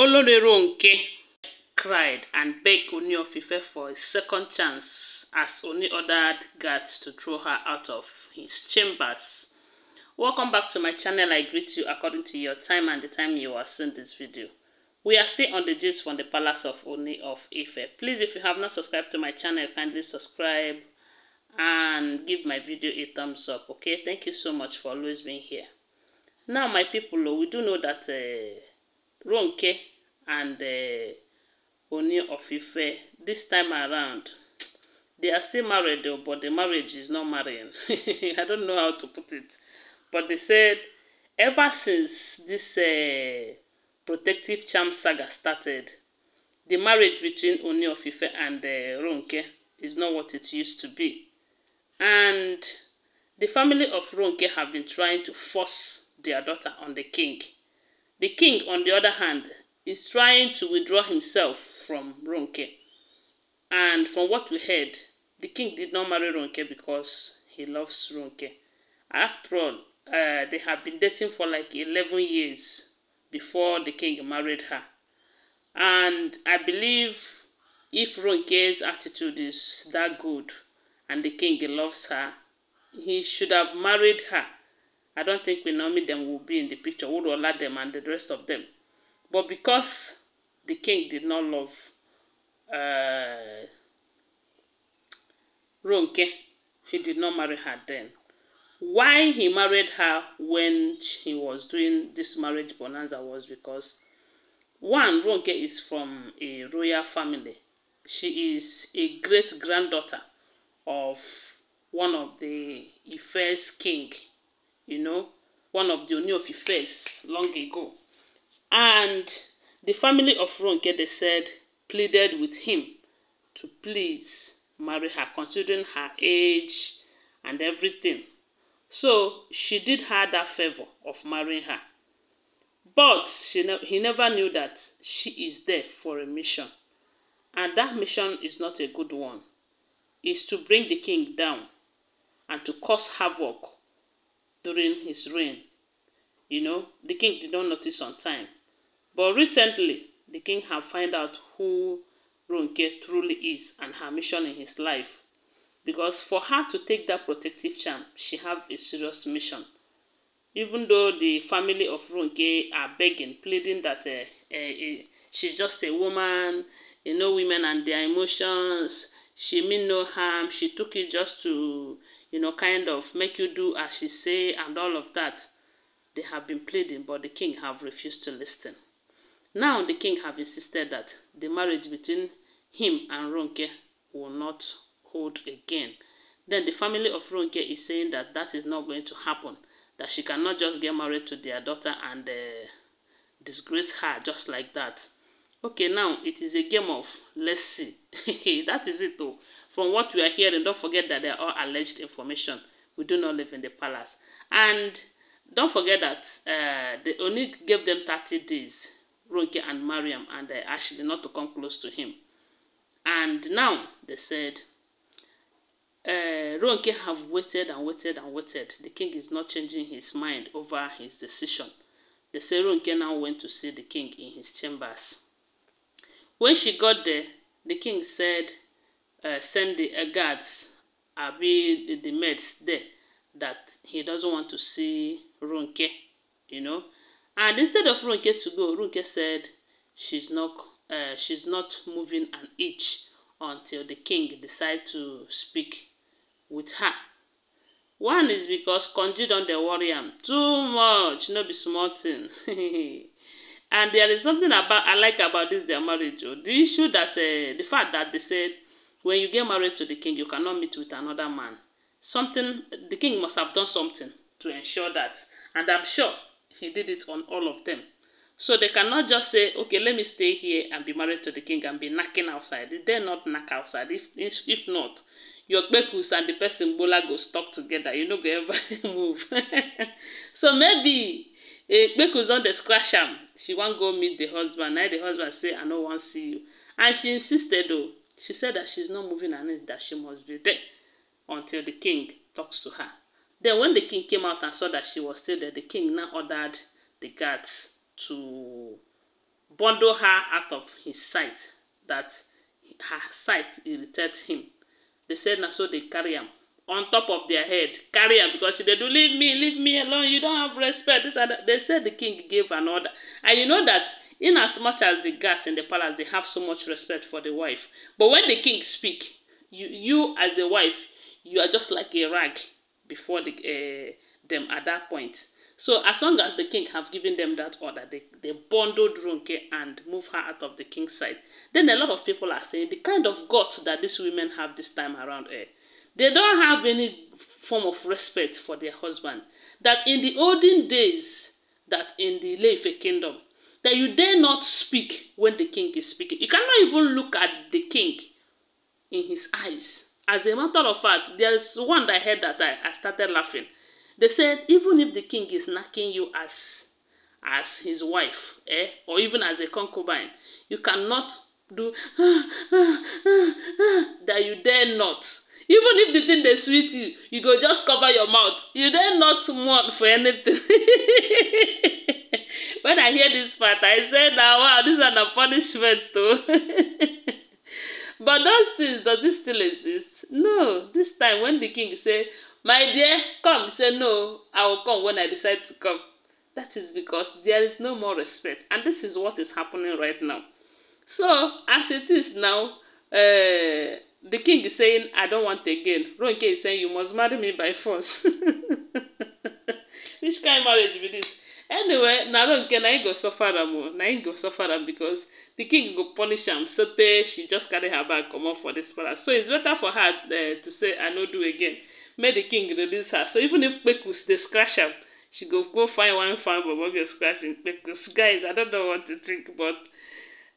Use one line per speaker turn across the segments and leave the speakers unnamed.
Olori Ronke cried and begged Ooni of Ife for a second chance as Ooni ordered guards to throw her out of his chambers. Welcome back to my channel. I greet you according to your time and the time you are seeing this video. We are still on the gist from the palace of Ooni of Ife. Please, if you have not subscribed to my channel, kindly subscribe and give my video a thumbs up. Okay, thank you so much for always being here. Now, my people, we do know that Ronke and Ooni of Ife, this time around, they are still married though, but the marriage is not marrying. I don't know how to put it. But they said, ever since this protective charm saga started, the marriage between Ooni of Ife and Ronke is not what it used to be. And the family of Ronke have been trying to force their daughter on the king. The king, on the other hand, is trying to withdraw himself from Ronke. And from what we heard, the king did not marry Ronke because he loves Ronke. After all, they have been dating for like 11 years before the king married her. And I believe if Ronke's attitude is that good and the king loves her, he should have married her. I don't think Queen Naomi them will be in the picture, Olola them and the rest of them. But because the king did not love Ronke, he did not marry her then. Why he married her when he was doing this marriage bonanza was because, one, Ronke is from a royal family. She is a great-granddaughter of one of the Ife's king, you know, one of the Ooni of Ife's long ago. And the family of Ronke, they said, pleaded with him to please marry her, considering her age and everything. So she did her that favor of marrying her. But he never knew that she is there for a mission. And that mission is not a good one. It's to bring the king down and to cause havoc during his reign. You know, the king did not notice on time. But recently, the king have found out who Ronke truly is and her mission in his life. Because for her to take that protective charm, she have a serious mission. Even though the family of Ronke are begging, pleading that she's just a woman, you know, women and their emotions, she mean no harm, she took it just to, you know, kind of make you do as she say and all of that. They have been pleading, but the king have refused to listen. Now the king have insisted that the marriage between him and Ronke will not hold again. Then the family of Ronke is saying that that is not going to happen, that she cannot just get married to their daughter and disgrace her just like that. Okay, now it is a game of let's see. That is it though. From what we are hearing, don't forget that they are all alleged information. We do not live in the palace. And don't forget that they only gave them 30 days, Ronke and Mariam and Ashley, not to come close to him. And now they said, Ronke have waited and waited and waited. The king is not changing his mind over his decision. They say Ronke now went to see the king in his chambers. When she got there, the king said, send the guards, the maids there, that he doesn't want to see Ronke, you know. And instead of Ronke to go, Ronke said she's not moving an inch until the king decide to speak with her. One is because conjured on the warrior too much, no be small thing. And there is something I like about this their marriage. The issue that the fact that they said when you get married to the king, you cannot meet with another man. Something the king must have done something to ensure that, and I'm sure he did it on all of them. So they cannot just say, okay, let me stay here and be married to the king and be knocking outside. They dare not knock outside. If not, your bekus and the person bola go stuck together. You no go ever move. So maybe bekus don dey scratch am. She wan go meet the husband. Now the husband say, I no wan see you. And she insisted though. She said that she's not moving an inch, that she must be there until the king talks to her. Then when the king came out and saw that she was still there, the king now ordered the guards to bundle her out of his sight, that her sight irritates him. They said, now so they carry him on top of their head, carry him, because they do, leave me alone, you don't have respect, this and that. They said the king gave an order. And you know that in as much as the guards in the palace, they have so much respect for the wife, but when the king speak, you as a wife, you are just like a rag before them at that point. So as long as the king have given them that order, they bundled Ronke and move her out of the king's side. Then a lot of people are saying the kind of guts that these women have this time around, they don't have any form of respect for their husband. That in the olden days, that in the Ife kingdom, that you dare not speak when the king is speaking. You cannot even look at the king in his eyes. As a matter of fact, there's one that I heard that I started laughing. They said, even if the king is knocking you as his wife, or even as a concubine, you cannot do that, you dare not. Even if the thing they sweet you, you go just cover your mouth. You dare not mourn for anything. When I hear this part, I said, oh, wow, this is a punishment too. But those things, does it still exist? No. This time when the king say, my dear, come, say, no, I will come when I decide to come. That is because there is no more respect. And this is what is happening right now. So, as it is now, the king is saying, I don't want again. Ronke is saying, you must marry me by force. Which kind of marriage be this? Anyway, now Ronke na go suffer am, na go suffer am, because the king go punish am. So she just carry her bag come off for this palace. So it's better for her to say, I no do again. May the king release her. So even if Pekus they scratch her, she go find one farm but go scratching Pekus. Guys, I don't know what to think, but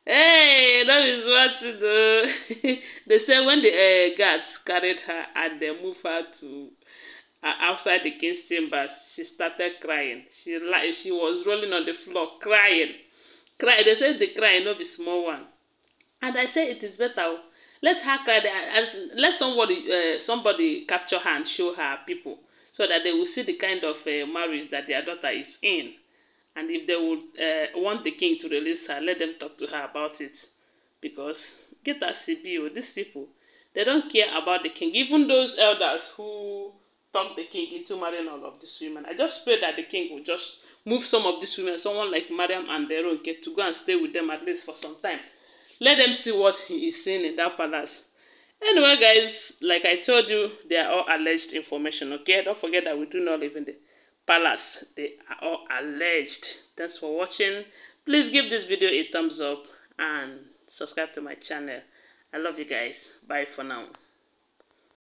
hey, that is what to do. They say when the guards carried her and they moved her to outside the king's chambers, she started crying. She was rolling on the floor, crying. They said the cry no be small one. And I say it is better. Let her cry and let somebody capture her and show her people, so that they will see the kind of marriage that their daughter is in. And if they would want the king to release her, let them talk to her about it. Because get a CBO, these people, they don't care about the king. Even those elders who talk the king into marrying all of these women, I just pray that the king will just move some of these women, someone like Mariam and Ronke, to go and stay with them at least for some time. Let them see what he is seeing in that palace. Anyway, guys, like I told you, they are all alleged information, okay? Don't forget that we do not live in the palace. They are all alleged. Thanks for watching. Please give this video a thumbs up and subscribe to my channel. I love you guys. Bye for now.